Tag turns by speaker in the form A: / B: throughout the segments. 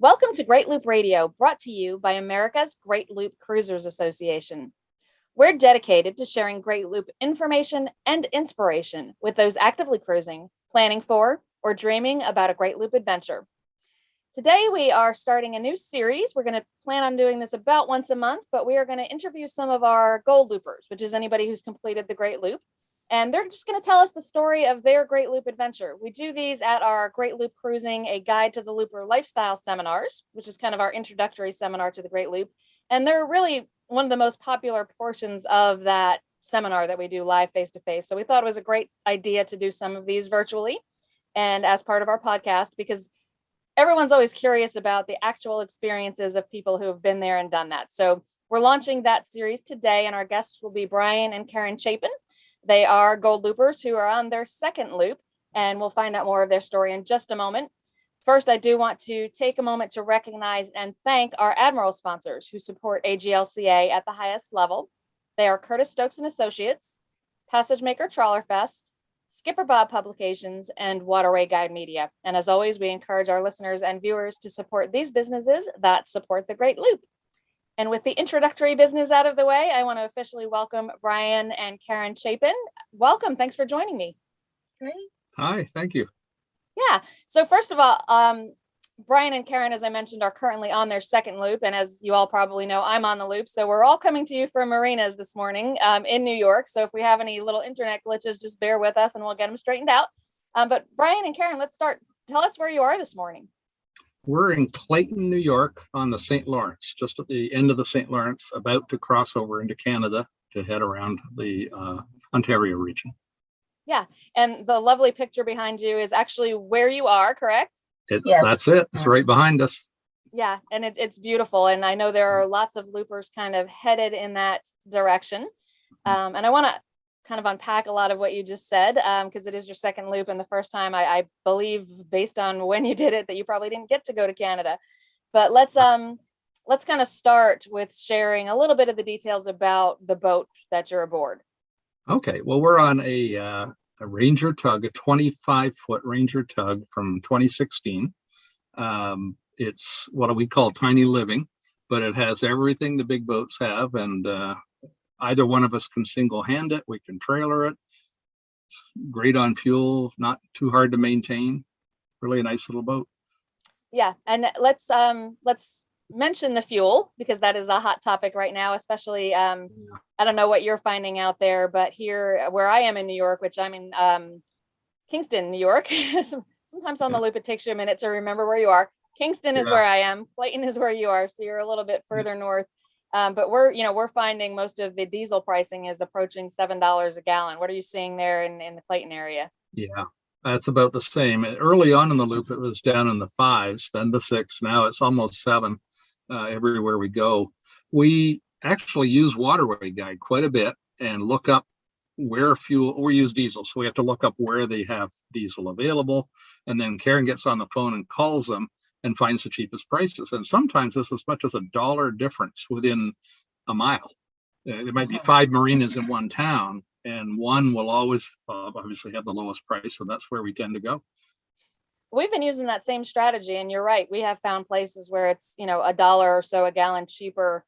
A: Welcome to Great Loop Radio, brought to you by America's Great Loop Cruisers Association. We're dedicated to sharing Great Loop information and inspiration with those actively cruising, planning for, or dreaming about a Great Loop adventure. Today, we are starting a new series. We're going to plan on doing this about once a month, but we are going to interview some of our Gold Loopers, which is anybody who's completed the Great Loop. And they're just going to tell us the story of their Great Loop adventure. We do these at our Great Loop Cruising, a Guide to the Looper Lifestyle seminars, which is kind of our introductory seminar to the Great Loop. And they're really one of the most popular portions of that seminar that we do live face-to-face. So we thought it was a great idea to do some of these virtually and as part of our podcast, because everyone's always curious about the actual experiences of people who have been there and done that. So we're launching that series today, and our guests will be Brian and Karen Chapin. They are Gold Loopers who are on their second loop, and we'll find out more of their story in just a moment. First, I do want to take a moment to recognize and thank our Admiral sponsors who support AGLCA at the highest level. They are Curtis Stokes and Associates, Passage Maker Trawler Fest, Skipper Bob Publications, and Waterway Guide Media. And as always, we encourage our listeners and viewers to support these businesses that support the Great Loop. And with the introductory business out of the way, I want to officially welcome Brian and Karen Chapin. Welcome. Thanks for joining me.
B: Great.
C: Hi, thank you.
A: Yeah. So first of all, Brian and Karen, as I mentioned, are currently on their second loop. And as you all probably know, I'm on the loop. So we're all coming to you from marinas this morning in New York. So if we have any little internet glitches, just bear with us and we'll get them straightened out. But Brian and Karen, let's start. Tell us where you are this morning.
C: We're in Clayton, New York on the St. Lawrence, just at the end of the St. Lawrence, about to cross over into Canada to head around the Ontario region.
A: Yeah. And the lovely picture behind you is actually where you are, correct?
C: Yes. That's it. It's right behind us.
A: Yeah. And it's beautiful. And I know there are lots of loopers kind of headed in that direction. And I want to kind of unpack a lot of what you just said, because it is your second loop. And the first time I believe, based on when you did it, that you probably didn't get to go to Canada. But let's kind of start with sharing a little bit of the details about the boat that you're aboard.
C: Okay. Well, we're on a Ranger Tug, a 25-foot Ranger Tug from 2016. It's what we call tiny living, but it has everything the big boats have, and either one of us can single hand it. We can trailer it. It's great on fuel, not too hard to maintain. Really a nice little boat.
A: Yeah, and let's mention the fuel, because that is a hot topic right now, especially I don't know what you're finding out there, but here where I am in New York, which I'm in Kingston, New York. Sometimes on the loop it takes you a minute to remember where you are. Kingston is where I am. Clayton is where you are, so you're a little bit further north. But we're finding most of the diesel pricing is approaching $7 a gallon. What are you seeing there in the Clayton area?
C: Yeah, that's about the same. Early on in the loop, it was down in the 5s, then the 6. Now it's almost 7 everywhere we go. We actually use Waterway Guide quite a bit and look up where fuel, we use diesel. So we have to look up where they have diesel available. And then Karen gets on the phone and calls them and finds the cheapest prices. And sometimes it's as much as $1 difference within a mile. There might be 5 marinas in one town, and one will always obviously have the lowest price. So that's where we tend to go.
A: We've been using that same strategy, and you're right. We have found places where it's, $1 or so a gallon cheaper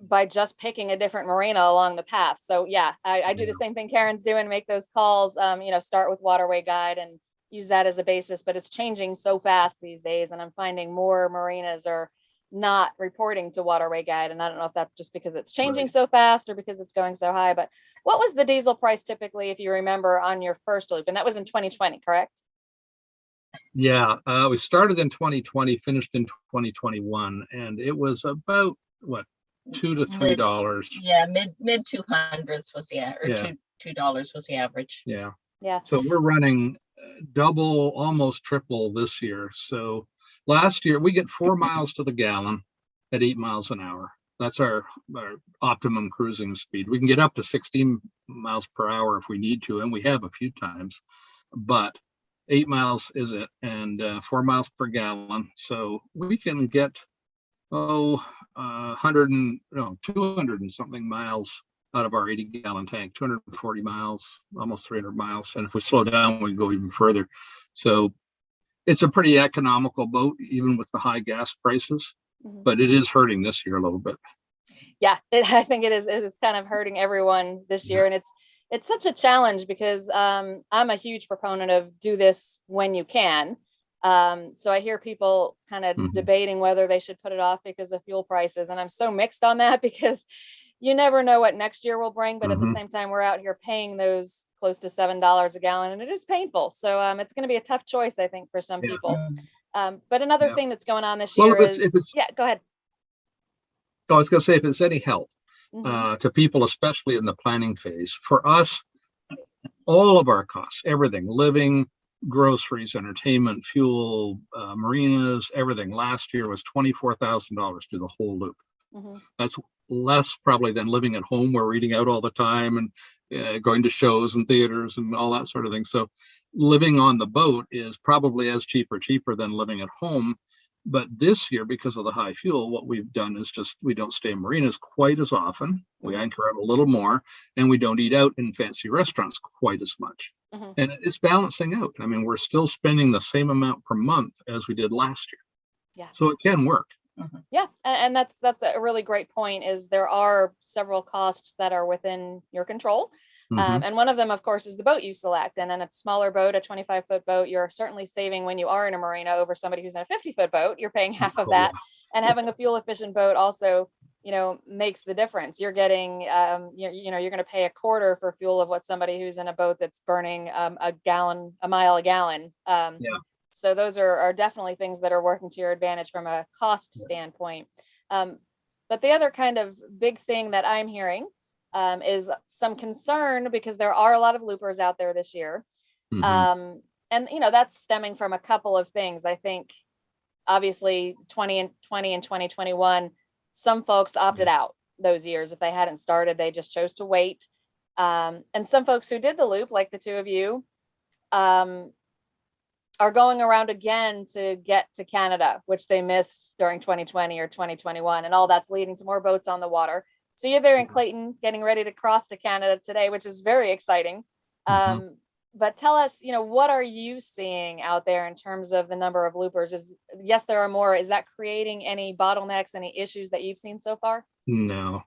A: by just picking a different marina along the path. So yeah, I do the same thing Karen's doing, make those calls, start with Waterway Guide and use that as a basis, but it's changing so fast these days. And I'm finding more marinas are not reporting to Waterway Guide. And I don't know if that's just because it's changing so fast or because it's going so high, but what was the diesel price typically, if you remember, on your first loop? And that was in 2020, correct?
C: Yeah, we started in 2020, finished in 2021, and it was about $2 to $3.
B: Yeah, mid 200s was the average. $2 was the average.
C: Yeah.
A: Yeah.
C: So we're running double, almost triple this year. So last year we get 4 miles to the gallon at 8 miles an hour. That's our optimum cruising speed. We can get up to 16 miles per hour if we need to, and we have a few times, but 8 miles is it, and 4 miles per gallon. So we can get 200 and something miles out of our 80-gallon tank, 240 miles, almost 300 miles. And if we slow down, we can go even further. So it's a pretty economical boat, even with the high gas prices, but it is hurting this year a little bit.
A: Yeah, I think it is kind of hurting everyone this year. And it's such a challenge because I'm a huge proponent of do this when you can. So I hear people kind of debating whether they should put it off because of fuel prices. And I'm so mixed on that because you never know what next year will bring. But at the same time, we're out here paying those close to $7 a gallon, and it is painful. So it's going to be a tough choice, I think, for some people. But another thing that's going on this year is, yeah, go ahead.
C: I was going to say, if it's any help to people, especially in the planning phase, for us, all of our costs, everything, living, groceries, entertainment, fuel, marinas, everything last year was $24,000 through the whole loop. That's less probably than living at home where we're eating out all the time and going to shows and theaters and all that sort of thing. So living on the boat is probably as cheaper than living at home. But this year, because of the high fuel, what we've done is just we don't stay in marinas quite as often. We anchor out a little more, and we don't eat out in fancy restaurants quite as much. And it's balancing out. I mean, we're still spending the same amount per month as we did last year. So it can work.
A: Yeah, and that's a really great point. Is there are several costs that are within your control. And one of them, of course, is the boat you select. And in a smaller boat, a 25-foot boat, you're certainly saving when you are in a marina over somebody who's in a 50-foot boat. You're paying half of that. And having a fuel efficient boat also, makes the difference. You're getting, you're going to pay a quarter for fuel of what somebody who's in a boat that's burning a mile a gallon. So those are definitely things that are working to your advantage from a cost standpoint. But the other kind of big thing that I'm hearing is some concern because there are a lot of loopers out there this year. And, that's stemming from a couple of things. I think, obviously, 2020 and 2021, some folks opted out those years. If they hadn't started, they just chose to wait. And some folks who did the loop, like the two of you, are going around again to get to Canada, which they missed during 2020 or 2021. And all that's leading to more boats on the water. So you're there in Clayton getting ready to cross to Canada today, which is very exciting. But tell us, what are you seeing out there in terms of the number of loopers? Yes, there are more. Is that creating any bottlenecks, any issues that you've seen so far?
C: No.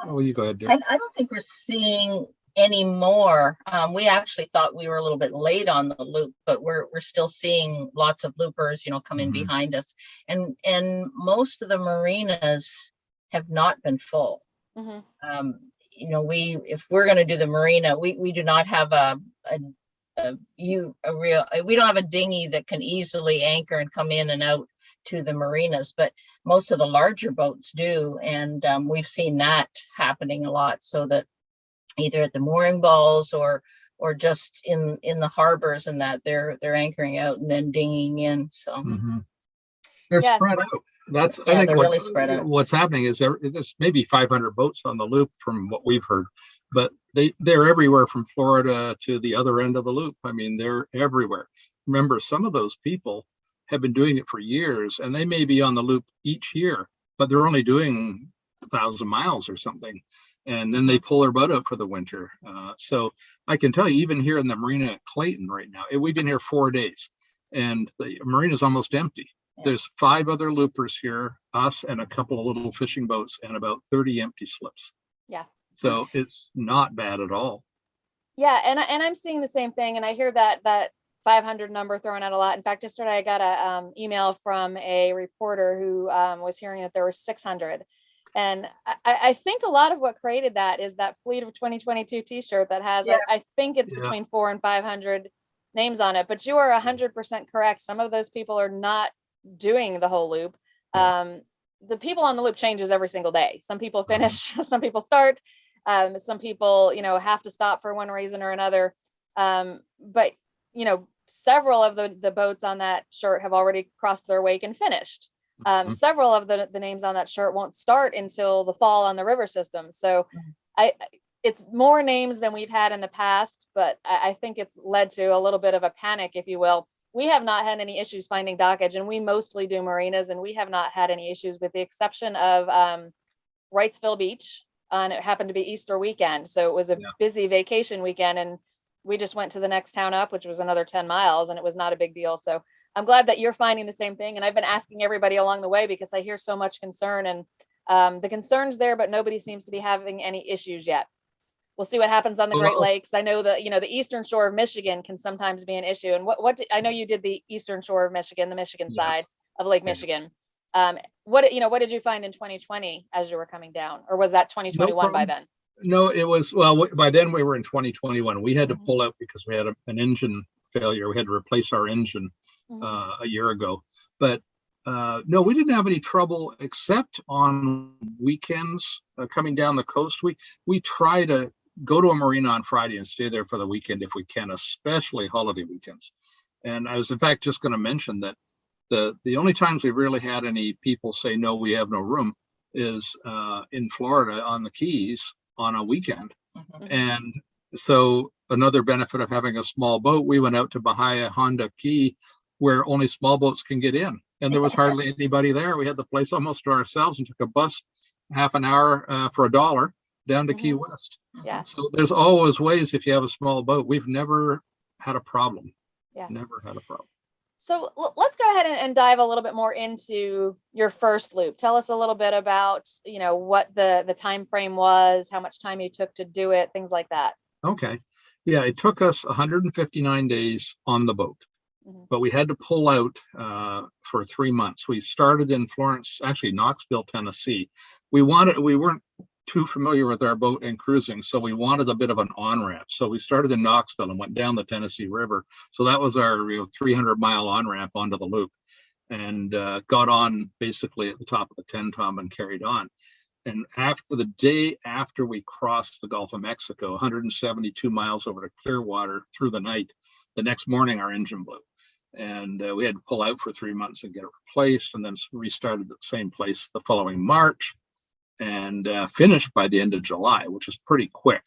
C: Oh, you go ahead, dear.
B: I don't think we're seeing any more. We actually thought we were a little bit late on the loop, but we're still seeing lots of loopers, come in behind us. And most of the marinas have not been full. If we're going to do the marina, we do not have we don't have a dinghy that can easily anchor and come in and out to the marinas, but most of the larger boats do. And we've seen that happening a lot, so that either at the mooring balls or just in the harbors and that they're anchoring out and then dinghying in. So
C: they're spread out. I think
B: they're really spread out.
C: What's happening is there's maybe 500 boats on the loop from what we've heard, but they're everywhere from Florida to the other end of the loop. I mean, they're everywhere. Remember, some of those people have been doing it for years, and they may be on the loop each year, but they're only doing 1,000 miles or something. And then they pull their boat up for the winter. So I can tell you, even here in the marina at Clayton right now, we've been here 4 days, and the marina's almost empty. There's 5 other loopers here, us and a couple of little fishing boats, and about 30 empty slips. So it's not bad at all.
A: And I'm seeing the same thing, and I hear that 500 number thrown out a lot. In fact, yesterday I got a email from a reporter who was hearing that there were 600. And I think a lot of what created that is that Fleet of 2022 t-shirt that has, I think it's between 400 and 500 names on it. But you are 100% correct. Some of those people are not doing the whole loop. The people on the loop changes every single day. Some people finish, some people start, some people, have to stop for one reason or another. But, several of the boats on that shirt have already crossed their wake and finished. Several of the names on that shirt won't start until the fall on the river system. So it's more names than we've had in the past, but I think it's led to a little bit of a panic, if you will. We have not had any issues finding dockage, and we mostly do marinas, and we have not had any issues with the exception of Wrightsville Beach. And it happened to be Easter weekend. So it was a busy vacation weekend, and we just went to the next town up, which was another 10 miles, and it was not a big deal. So I'm glad that you're finding the same thing. And I've been asking everybody along the way because I hear so much concern, and the concern's there, but nobody seems to be having any issues yet. We'll see what happens on the Great Lakes. I know that, the eastern shore of Michigan can sometimes be an issue. And I know you did the eastern shore of Michigan, the Michigan side of Lake Michigan. What did you find in 2020 as you were coming down, or was that 2021 by then?
C: No, it was, well, by then we were in 2021. We had to pull out because we had an engine failure. We had to replace our engine a year ago. But no, we didn't have any trouble except on weekends coming down the coast. We try to go to a marina on Friday and stay there for the weekend if we can, especially holiday weekends. And I was in fact just going to mention that the only times we really had any people say, no, we have no room is in Florida on the Keys on a weekend. And so another benefit of having a small boat, we went out to Bahia Honda Key where only small boats can get in. And there was hardly anybody there. We had the place almost to ourselves and took a bus half an hour for $1 down to Key West.
A: Yeah.
C: So there's always ways if you have a small boat. We've never had a problem.
A: Yeah.
C: Never had a problem.
A: So let's go ahead and dive a little bit more into your first loop. Tell us a little bit about, what the time frame was, how much time you took to do it, things like that.
C: Okay. Yeah, it took us 159 days on the boat, but we had to pull out for 3 months. We started in Florence, actually Knoxville, Tennessee. We weren't too familiar with our boat and cruising, so we wanted a bit of an on-ramp. So we started in Knoxville and went down the Tennessee River. So that was our 300-mile on-ramp onto the loop, and got on basically at the top of the 10-tom and carried on. And after the day after we crossed the Gulf of Mexico, 172 miles over to Clearwater through the night, the next morning our engine blew. And we had to pull out for 3 months and get it replaced, and then restarted at the same place the following March, and finished by the end of July, which is pretty quick.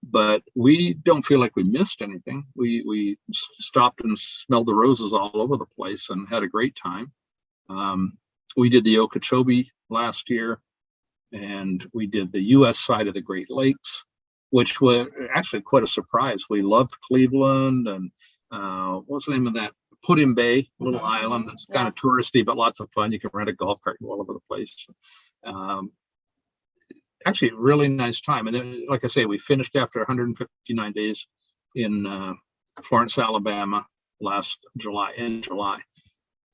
C: But we don't feel like we missed anything. We stopped and smelled the roses all over the place and had a great time. We did the Okeechobee last year, and we did the U.S. side of the Great Lakes, which was actually quite a surprise. We loved Cleveland and what's the name of that? Put-in Bay, little island that's kind of touristy, but lots of fun. You can rent a golf cart and go all over the place. Actually, really nice time. And then, like I say, we finished after 159 days in Florence, Alabama last July, in July.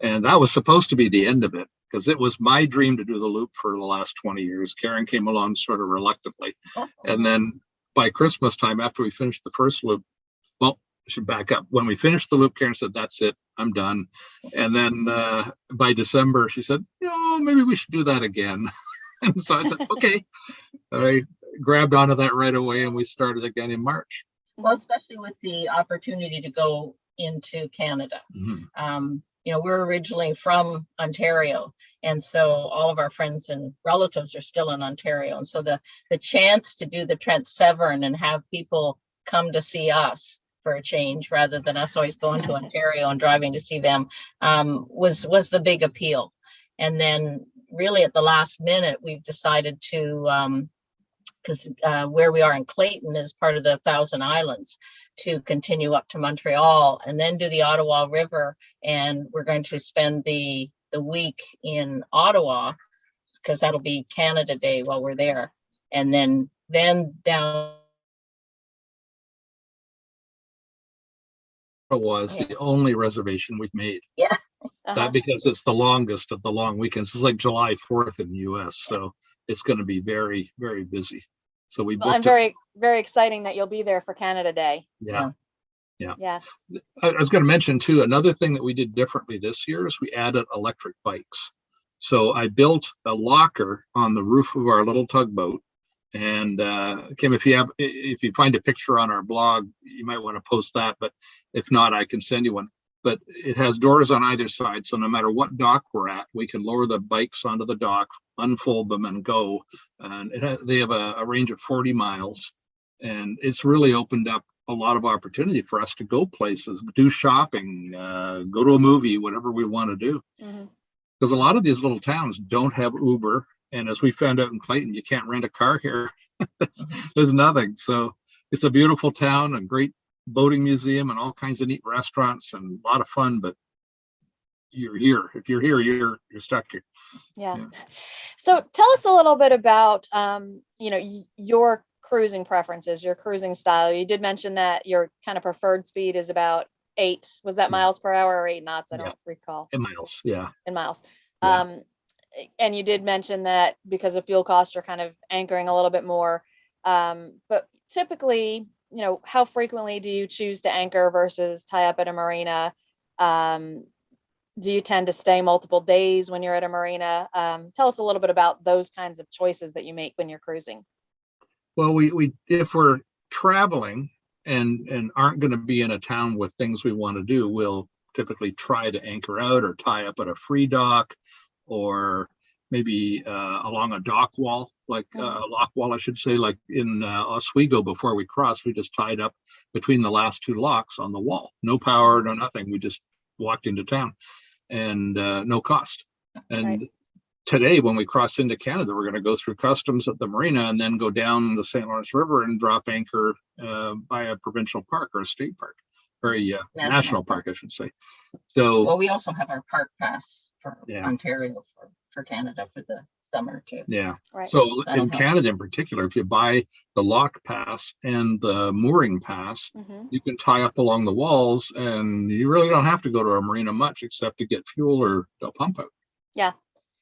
C: And that was supposed to be the end of it, because it was my dream to do the loop for the last 20 years. Karen came along sort of reluctantly. And then by Christmas time, after we finished the first loop, well, I should back up. When we finished the loop, Karen said, that's it, I'm done. And then by December, she said, maybe we should do that again. And so I said, okay. I grabbed onto that right away, and we started again in March.
B: Well, especially with the opportunity to go into Canada. We're originally from Ontario, and so all of our friends and relatives are still in Ontario. And so the chance to do the Trent Severn and have people come to see us for a change, rather than us always going to Ontario and driving to see them, was the big appeal. And then really at the last minute, we've decided to, because where we are in Clayton is part of the Thousand Islands, to continue up to Montreal and then do the Ottawa River. And we're going to spend the week in Ottawa, because that'll be Canada Day while we're there. And then down.
C: Was the only reservation we've made.
B: Yeah.
C: That because it's the longest of the long weekends. It's like July 4th in the US. So it's going to be very, very busy. So we booked.
A: And very, very exciting that you'll be there for Canada Day.
C: Yeah.
A: I
C: was going to mention too, another thing that we did differently this year is we added electric bikes. So I built a locker on the roof of our little tugboat. And Kim, if you find a picture on our blog, you might want to post that. But if not, I can send you one. But it has doors on either side. So no matter what dock we're at, we can lower the bikes onto the dock, unfold them, and go. And they have a range of 40 miles. And it's really opened up a lot of opportunity for us to go places, do shopping, go to a movie, whatever we want to do. Because a lot of these little towns don't have Uber. And as we found out in Clayton, you can't rent a car here. There's nothing. So it's a beautiful town, a great boating museum, and all kinds of neat restaurants and a lot of fun. But you're here. If you're here, you're stuck here.
A: Yeah.
C: Yeah.
A: So tell us a little bit about, your cruising preferences, your cruising style. You did mention that your kind of preferred speed is about 8. Was that
C: Yeah.
A: miles per hour or 8 knots? I
C: Yeah.
A: don't recall.
C: In miles. Yeah.
A: In miles.
C: Yeah.
A: And you did mention that because of fuel costs, you're kind of anchoring a little bit more. But typically, how frequently do you choose to anchor versus tie up at a marina? Do you tend to stay multiple days when you're at a marina? Tell us a little bit about those kinds of choices that you make when you're cruising.
C: Well, we if we're traveling and aren't going to be in a town with things we want to do, we'll typically try to anchor out or tie up at a free dock, or maybe along a dock wall, like a lock wall, I should say, like in Oswego. Before we crossed, we just tied up between the last 2 locks on the wall. No power, no nothing. We just walked into town, and no cost. And
A: Right.
C: today, when we cross into Canada, we're going to go through customs at the marina and then go down the St. Lawrence River and drop anchor by a provincial park or a state park, or a national park, I should say. So,
B: Well, we also have our park pass for
C: Yeah.
B: Ontario for Canada for the summer too.
C: yeah.
A: Right.
C: So
B: That'll
C: in
B: help.
C: Canada in particular, if you buy the lock pass and the mooring pass,
A: Mhm.
C: you can tie up along the walls, and you really don't have to go to a marina much except to get fuel or a pump out.
A: Yeah.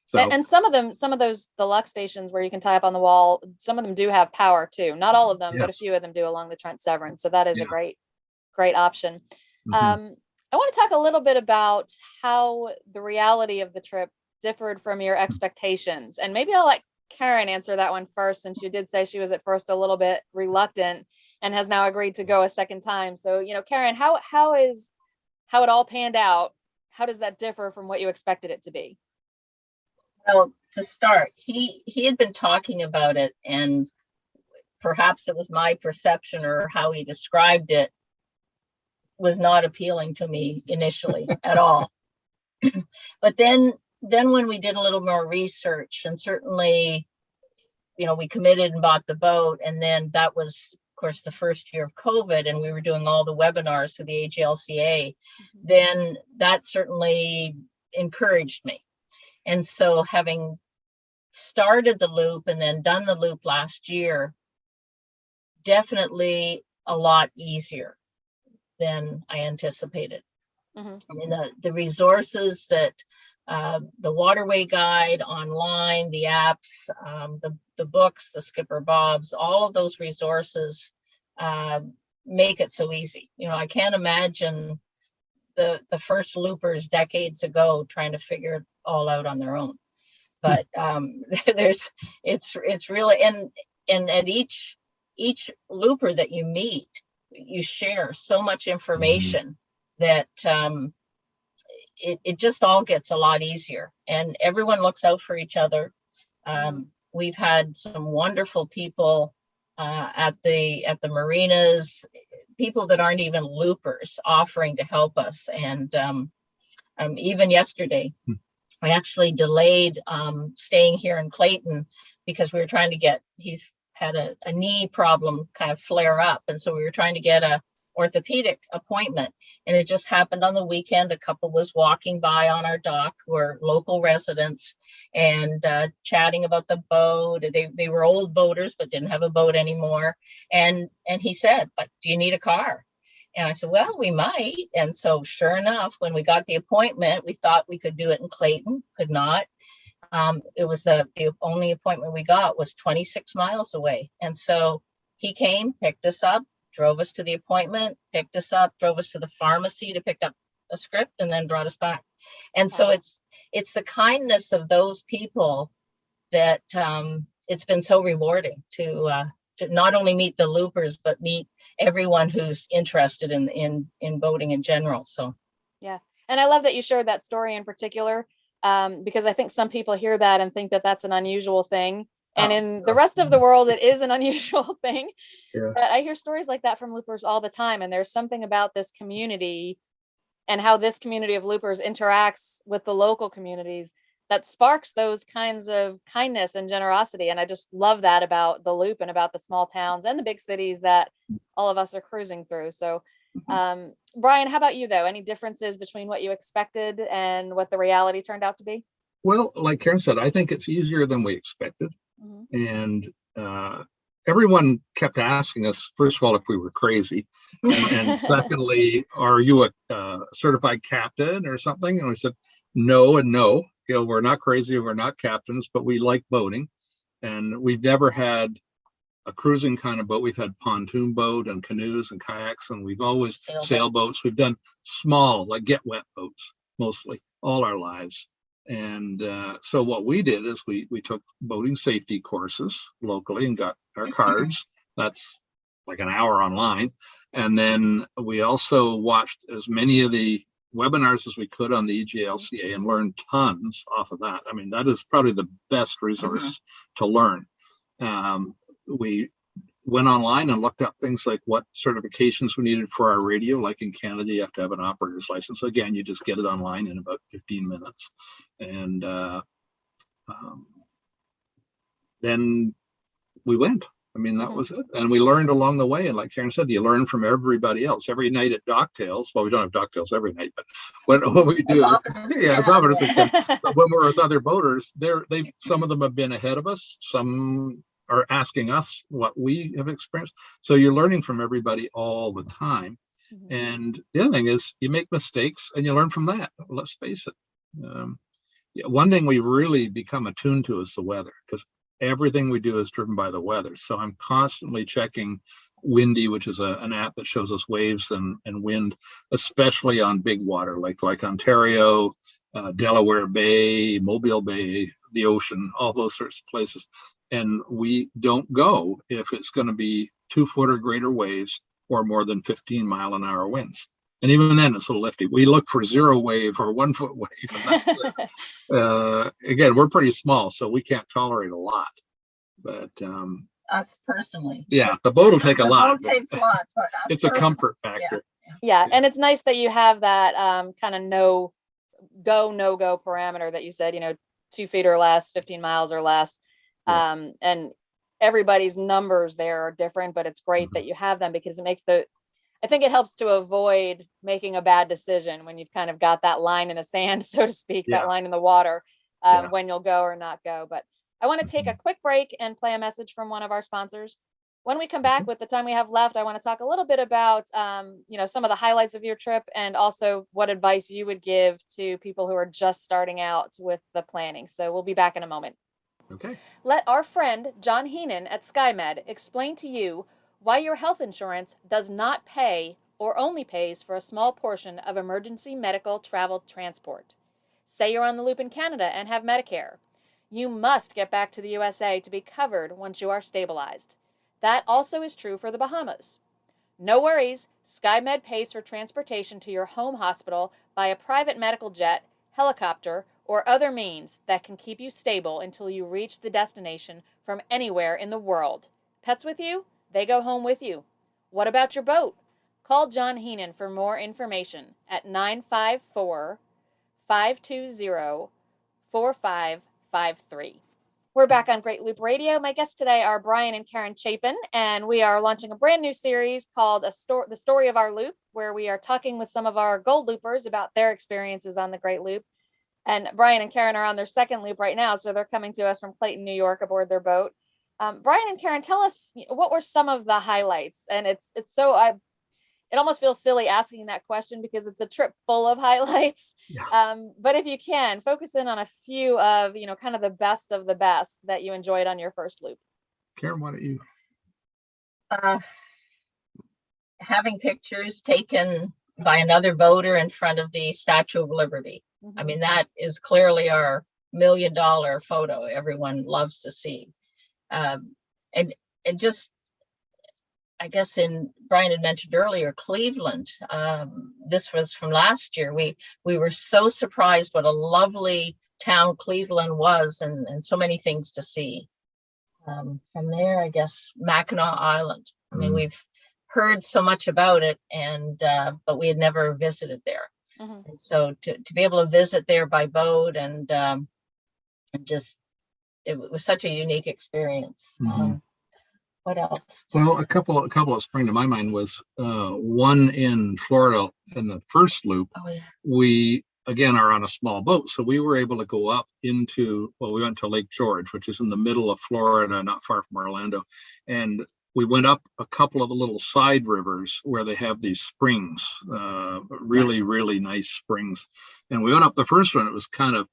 C: So
A: And some of those, the luck stations where you can tie up on the wall, some of them do have power too. Not all of them, but a
C: yes.
A: few of them do along the Trent Severn. So that is a
C: Yeah.
A: great option.
C: Mhm.
A: I want to talk a little bit about how the reality of the trip differed from your expectations. And maybe I'll let Karen answer that one first, since you did say she was at first a little bit reluctant and has now agreed to go a second time. So, Karen, how it all panned out? How does that differ from what you expected it to be?
B: Well, to start, he had been talking about it, and perhaps it was my perception or how he described it was not appealing to me initially at all. But then when we did a little more research, and certainly, we committed and bought the boat, and then that was, of course, the first year of COVID, and we were doing all the webinars for the AGLCA, then that certainly encouraged me. And so, having started the loop and then done the loop last year, definitely a lot easier than I anticipated.
A: Mhm.
B: I mean, the resources that the waterway guide online, the apps, the books, the Skipper Bobs, all of those resources make it so easy. I can't imagine the first loopers decades ago trying to figure it all out on their own. But it's really, and at each looper that you meet, you share so much information that it just all gets a lot easier, and everyone looks out for each other. We've had some wonderful people at the marinas, people that aren't even loopers offering to help us. And even yesterday, we actually delayed staying here in Clayton because we were trying to get, he's had a knee problem kind of flare up. And so we were trying to get a orthopedic appointment, and it just happened on the weekend. A couple was walking by on our dock who are local residents, and chatting about the boat. They were old boaters but didn't have a boat anymore, and he said, "But do you need a car?" And I said, "Well, we might." And so sure enough, when we got the appointment, we thought we could do it in Clayton, could not. It was the only appointment we got was 26 miles away. And so he came, picked us up, drove us to the appointment, picked us up, drove us to the pharmacy to pick up a script, and then brought us back. And so it's the kindness of those people that it's been so rewarding to not only meet the loopers, but meet everyone who's interested in boating in general. So
A: yeah, and I love that you shared that story in particular, because I think some people hear that and think that that's an unusual thing. And in the rest of the world, it is an unusual thing.
C: Yeah.
A: But I hear stories like that from loopers all the time. And there's something about this community and how this community of loopers interacts with the local communities that sparks those kinds of kindness and generosity. And I just love that about the loop and about the small towns and the big cities that all of us are cruising through. So Brian, how about you though? Any differences between what you expected and what the reality turned out to be?
C: Well, like Karen said, I think it's easier than we expected.
A: Mm-hmm.
C: And everyone kept asking us, first of all, if we were crazy. And secondly, are you a certified captain or something? And we said, no and no. We're not crazy. We're not captains, but we like boating. And we've never had a cruising kind of boat. We've had pontoon boat and canoes and kayaks, and we've always sailboats. We've done small, like get wet boats, mostly all our lives. And so what we did is we took boating safety courses locally and got our cards. That's like an hour online. And then we also watched as many of the webinars as we could on the EGLCA and learned tons off of that. I mean, that is probably the best resource to learn. We went online and looked up things like what certifications we needed for our radio. Like in Canada, you have to have an operator's license. So again, you just get it online in about 15 minutes. And then we went. I mean, that was it. And we learned along the way. And like Karen said, you learn from everybody else. Every night at Docktails, well, we don't have Docktails every night, but when we do, as often as we can. But when we're with other boaters, some of them have been ahead of us. Some are asking us what we have experienced. So you're learning from everybody all the time. And the other thing is you make mistakes and you learn from that. Let's face it. One thing we really become attuned to is the weather, because everything we do is driven by the weather. So I'm constantly checking Windy, which is an app that shows us waves and wind, especially on big water, like Ontario, Delaware Bay, Mobile Bay, the ocean, all those sorts of places. And we don't go if it's going to be 2-foot or greater waves or more than 15-mile-an-hour winds. And even then, it's a little lifty. We look for 0 wave or 1-foot wave. And that's again, we're pretty small, so we can't tolerate a lot. But
B: us personally,
C: yeah, the boat will take a lot.
B: The boat takes lots, but
C: it's a comfort factor.
A: Yeah, and it's nice that you have that kind of no go parameter that you said. 2 feet or less, 15 miles or less. And everybody's numbers there are different, but it's great that you have them, because it makes I think it helps to avoid making a bad decision when you've kind of got that line in the sand, so to speak, that line in the water, when you'll go or not go. But I want to take a quick break and play a message from one of our sponsors. When we come back, with the time we have left, I want to talk a little bit about, some of the highlights of your trip, and also what advice you would give to people who are just starting out with the planning. So we'll be back in a moment.
C: Okay.
A: Let our friend John Heenan at SkyMed explain to you why your health insurance does not pay or only pays for a small portion of emergency medical travel transport. Say you're on the loop in Canada and have Medicare. You must get back to the USA to be covered once you are stabilized. That also is true for the Bahamas. No worries, SkyMed pays for transportation to your home hospital by a private medical jet, helicopter, or other means that can keep you stable until you reach the destination from anywhere in the world. Pets with you? They go home with you. What about your boat? Call John Heenan for more information at 954-520-4553. We're back on Great Loop Radio. My guests today are Brian and Karen Chapin, and we are launching a brand new series called The Story of Our Loop, where we are talking with some of our gold loopers about their experiences on the Great Loop. And Brian and Karen are on their second loop right now, so they're coming to us from Clayton, New York, aboard their boat. Brian and Karen, tell us, what were some of the highlights? And it almost feels silly asking that question because it's a trip full of highlights. Yeah. But if you can, focus in on a few of, kind of the best of the best that you enjoyed on your first loop.
C: Karen, why don't you?
B: Having pictures taken by another boater in front of the Statue of Liberty. I mean, that is clearly our $1 million photo everyone loves to see. And just, I guess Brian had mentioned earlier, Cleveland. This was from last year. We were so surprised what a lovely town Cleveland was, and so many things to see. From there, I guess, Mackinac Island. I mean, we've heard so much about it, but we had never visited there. And so to be able to visit there by boat and just, it was such a unique experience. What else?
C: Well, a couple of spring to my mind was one in Florida in the first loop.
B: Oh, yeah.
C: We again are on a small boat, so we were able to go up into, well, we went to Lake George, which is in the middle of Florida, not far from Orlando, and we went up a couple of the little side rivers where they have these springs, really nice springs. And we went up the first one; it was kind of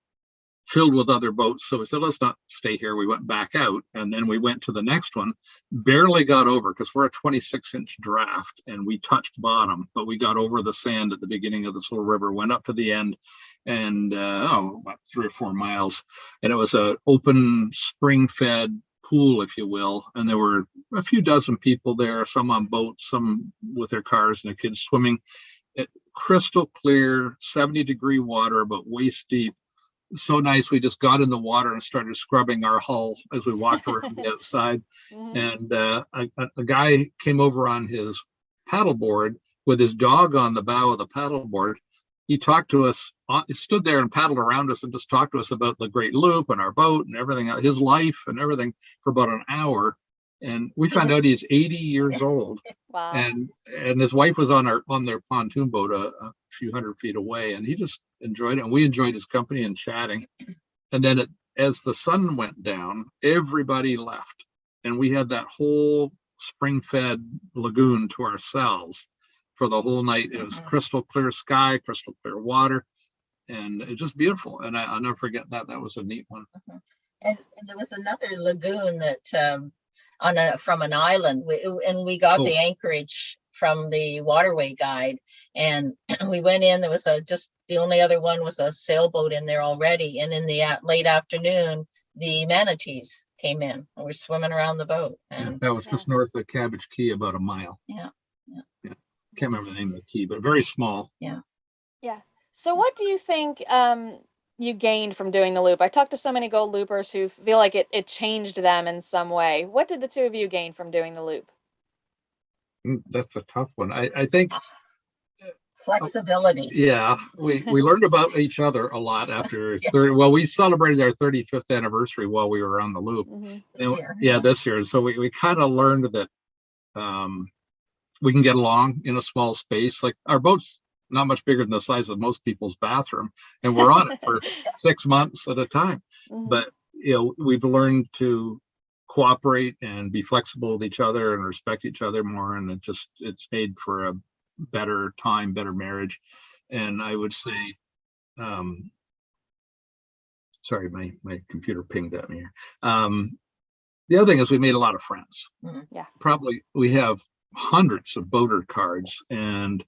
C: filled with other boats. So we said, let's not stay here. We went back out, and then we went to the next one, barely got over because we're a 26-inch draft and we touched bottom, but we got over the sand at the beginning of this little river, went up to the end, and about 3 or 4 miles. And it was an open spring fed pool, if you will. And there were a few dozen people there, some on boats, some with their cars and their kids swimming. Crystal clear, 70-degree water, but waist deep. So nice. We just got in the water and started scrubbing our hull as we walked around the outside. And a guy came over on his paddleboard with his dog on the bow of the paddleboard. He talked to us, he stood there and paddled around us and just talked to us about the Great Loop and our boat and everything, his life and everything, for about an hour. And we found out he's 80 years old.
A: Wow.
C: And his wife was on their pontoon boat a few hundred feet away, and he just enjoyed it, and we enjoyed his company and chatting. And then as the sun went down, everybody left, and we had that whole spring-fed lagoon to ourselves for the whole night. It was crystal clear sky, crystal clear water, and it's just beautiful. And I'll never forget that. That was a neat one.
B: And there was another lagoon that from an island, we got the anchorage from the waterway guide, and we went in. There was just the only other one was a sailboat in there already, and in the late afternoon the manatees came in and were swimming around the boat. And
C: that was just north of Cabbage Key, about a mile.
B: Yeah.
C: Can't remember the name of the key, but very small.
B: Yeah.
A: So what do you think you gained from doing the loop? I talked to so many Gold Loopers who feel like it changed them in some way. What did the two of you gain from doing the loop?
C: That's a tough one. I think
B: flexibility.
C: Yeah, we learned about each other a lot after 30. Well, we celebrated our 35th anniversary while we were on the loop. This year. So we kind of learned that we can get along in a small space. Like, our boat's not much bigger than the size of most people's bathroom, and we're on it for 6 months at a time. But we've learned to cooperate and be flexible with each other and respect each other more, and it's made for a better time, better marriage. And I would say, sorry, my computer pinged at me here. The other thing is we made a lot of friends. Probably we have hundreds of boater cards, and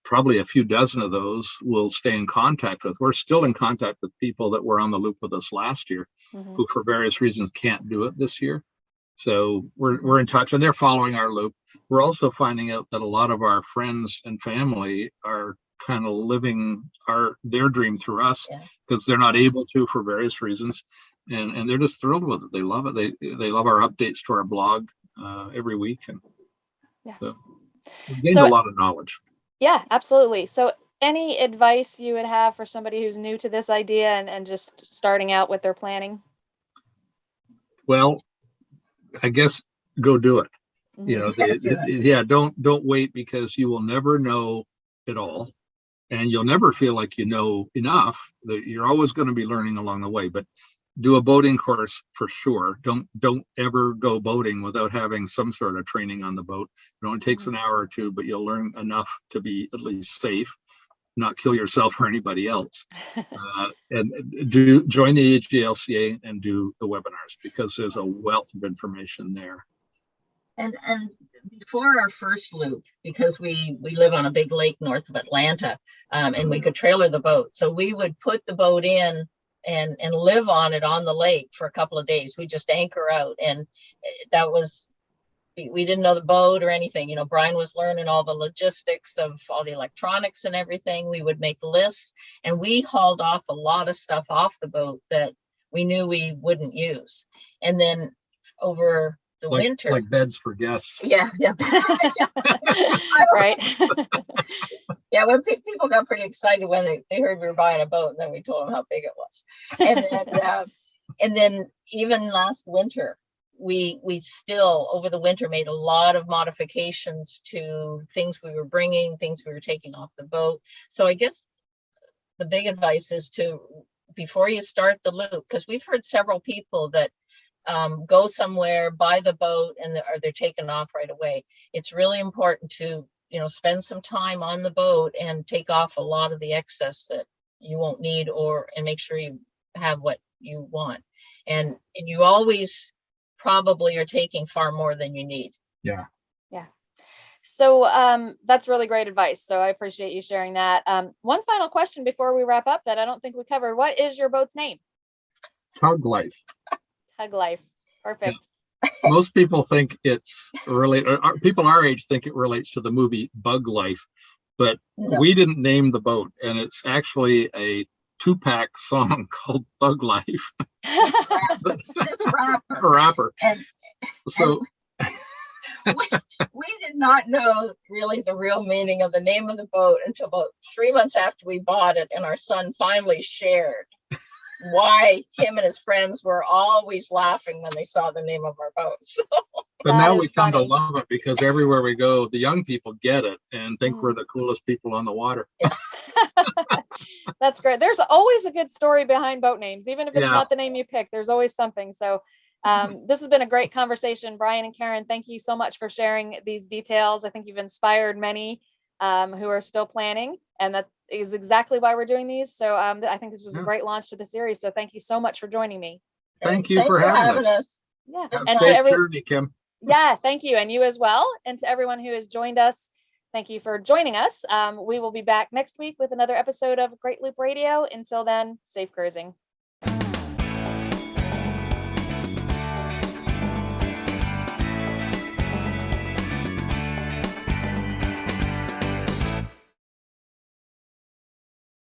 C: probably a few dozen of those we'll stay in contact with. We're still in contact with people that were on the loop with us last year, who for various reasons can't do it this year. So we're in touch, and they're following our loop. We're also finding out that a lot of our friends and family are kind of living their dream through us, because they're not able to for various reasons, and they're just thrilled with it. They love it. They love our updates to our blog every week, and so we gained a lot of knowledge.
A: Yeah, absolutely. So any advice you would have for somebody who's new to this idea and just starting out with their planning?
C: Well, I guess go do it. Don't wait, because you will never know it all, and you'll never feel like you know enough. That you're always going to be learning along the way. But do a boating course for sure. Don't ever go boating without having some sort of training on the boat. It only takes an hour or two, but you'll learn enough to be at least safe, not kill yourself or anybody else. And join the AGLCA and do the webinars, because there's a wealth of information there.
B: And before our first loop, because we live on a big lake north of Atlanta, and we could trailer the boat, so we would put the boat in and live on it on the lake for a couple of days. We just anchor out, and that was, we didn't know the boat or anything. Brian was learning all the logistics of all the electronics and everything. We would make lists, and we hauled off a lot of stuff off the boat that we knew we wouldn't use. And then over the winter,
C: like beds for guests.
A: Right.
B: When people got pretty excited when they heard we were buying a boat, and then we told them how big it was. And then even last winter, we still over the winter made a lot of modifications to things we were bringing, things we were taking off the boat. So I guess the big advice is to, before you start the loop, because we've heard several people that go somewhere, buy the boat, and they're taken off right away. It's really important to, spend some time on the boat and take off a lot of the excess that you won't need, and make sure you have what you want. And you always probably are taking far more than you need.
C: Yeah.
A: Yeah. So that's really great advice. So I appreciate you sharing that. One final question before we wrap up that I don't think we covered. What is your boat's name?
C: Tug Life.
A: Tug Life. Perfect.
C: Yeah. Most people think it's related. People our age think it relates to the movie Bug Life, but we didn't name the boat, and it's actually a Tupac song called Bug Life. Rapper. So
B: we did not know really the real meaning of the name of the boat until about 3 months after we bought it, and our son finally shared why him and his friends were always laughing when they saw the name of our boat. So.
C: But now we come to love it, because everywhere we go, the young people get it and think we're the coolest people on the water.
B: Yeah.
A: That's great. There's always a good story behind boat names, even if it's not the name you pick. There's always something. So this has been a great conversation. Brian and Karen, thank you so much for sharing these details. I think you've inspired many who are still planning, and that is exactly why we're doing these. So I think this was a great launch to the series. So thank you so much for joining me.
C: Thank you for having us.
A: Yeah.
C: And to journey, Kim.
A: Yeah, thank you. And you as well. And to everyone who has joined us, thank you for joining us. We will be back next week with another episode of Great Loop Radio. Until then, safe cruising.